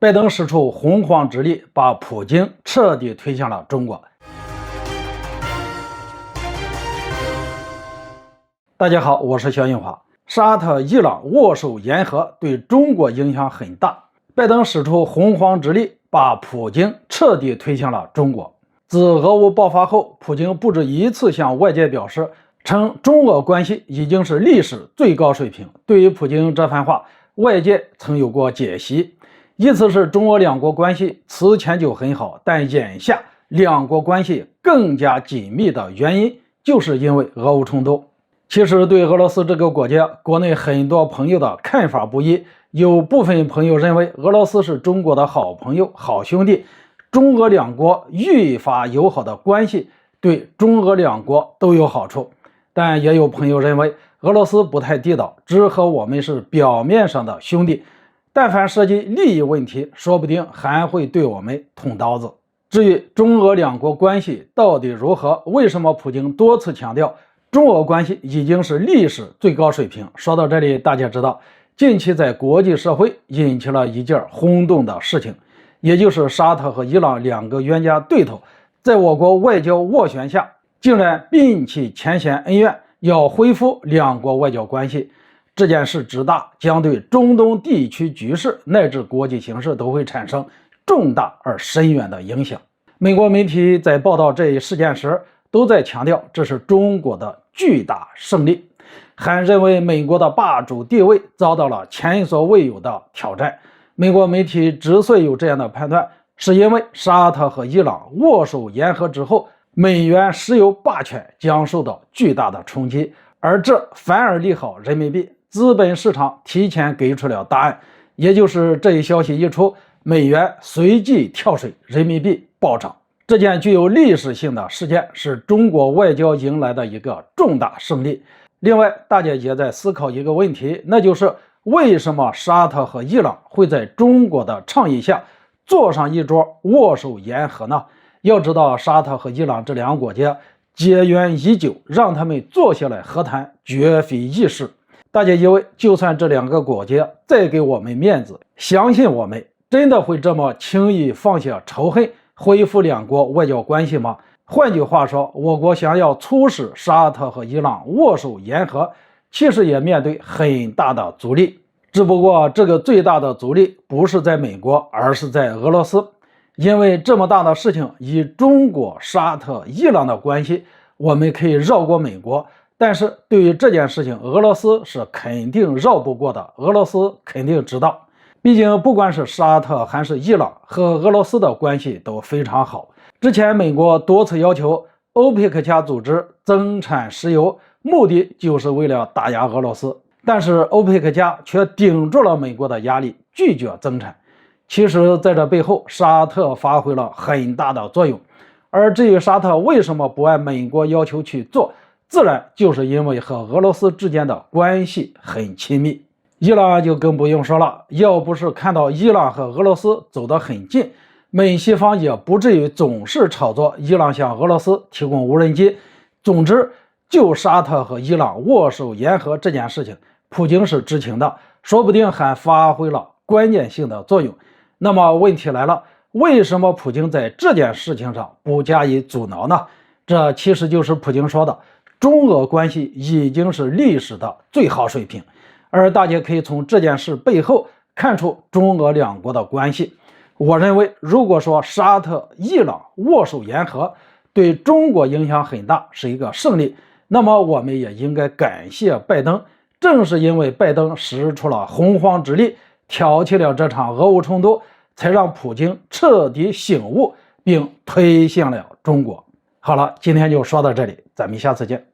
拜登使出洪荒之力，把普京彻底推向了中国。大家好，我是肖映华。沙特、伊朗握手言和，对中国影响很大。拜登使出洪荒之力，把普京彻底推向了中国。自俄乌爆发后，普京不止一次向外界表示，称中俄关系已经是历史最高水平。对于普京这番话，外界曾有过解析，意思是中俄两国关系此前就很好，但眼下两国关系更加紧密的原因，就是因为俄乌冲突。其实对俄罗斯这个国家，国内很多朋友的看法不一，有部分朋友认为俄罗斯是中国的好朋友、好兄弟，中俄两国愈发友好的关系对中俄两国都有好处。但也有朋友认为俄罗斯不太地道，只和我们是表面上的兄弟，但凡涉及利益问题，说不定还会对我们捅刀子。至于中俄两国关系到底如何，为什么普京多次强调中俄关系已经是历史最高水平？说到这里，大家知道，近期在国际社会引起了一件轰动的事情，也就是沙特和伊朗两个冤家对头，在我国外交斡旋下，竟然摒弃前嫌恩怨，要恢复两国外交关系。这件事之大，将对中东地区局势乃至国际形势都会产生重大而深远的影响。美国媒体在报道这一事件时，都在强调这是中国的巨大胜利，还认为美国的霸主地位遭到了前所未有的挑战。美国媒体之所以有这样的判断，是因为沙特和伊朗握手言和之后，美元石油霸权将受到巨大的冲击，而这反而利好人民币。资本市场提前给出了答案，也就是这一消息一出，美元随即跳水，人民币暴涨。这件具有历史性的事件是中国外交迎来的一个重大胜利。另外，大家也在思考一个问题，那就是为什么沙特和伊朗会在中国的倡议下坐上一桌握手言和呢？要知道，沙特和伊朗这两个国家结缘已久，让他们坐下来和谈绝非易事。大家以为就算这两个国家再给我们面子，相信我们真的会这么轻易放下仇恨，恢复两国外交关系吗？换句话说，我国想要促使沙特和伊朗握手言和，其实也面对很大的阻力。只不过这个最大的阻力不是在美国，而是在俄罗斯。因为这么大的事情，以中国、沙特、伊朗的关系，我们可以绕过美国，但是对于这件事情，俄罗斯是肯定绕不过的。俄罗斯肯定知道，毕竟不管是沙特还是伊朗，和俄罗斯的关系都非常好。之前美国多次要求欧佩克加组织增产石油，目的就是为了打压俄罗斯，但是欧佩克加却顶住了美国的压力，拒绝增产。其实在这背后，沙特发挥了很大的作用。而至于沙特为什么不按美国要求去做，自然就是因为和俄罗斯之间的关系很亲密。伊朗就更不用说了，要不是看到伊朗和俄罗斯走得很近，美西方也不至于总是炒作伊朗向俄罗斯提供无人机。总之，就沙特和伊朗握手言和这件事情，普京是知情的，说不定还发挥了关键性的作用。那么问题来了，为什么普京在这件事情上不加以阻挠呢？这其实就是普京说的，中俄关系已经是历史的最好水平。而大家可以从这件事背后看出中俄两国的关系。我认为，如果说沙特、伊朗握手言和对中国影响很大，是一个胜利，那么我们也应该感谢拜登。正是因为拜登使出了洪荒之力，挑起了这场俄乌冲突，才让普京彻底醒悟，并推向了中国。好了，今天就说到这里，咱们下次见。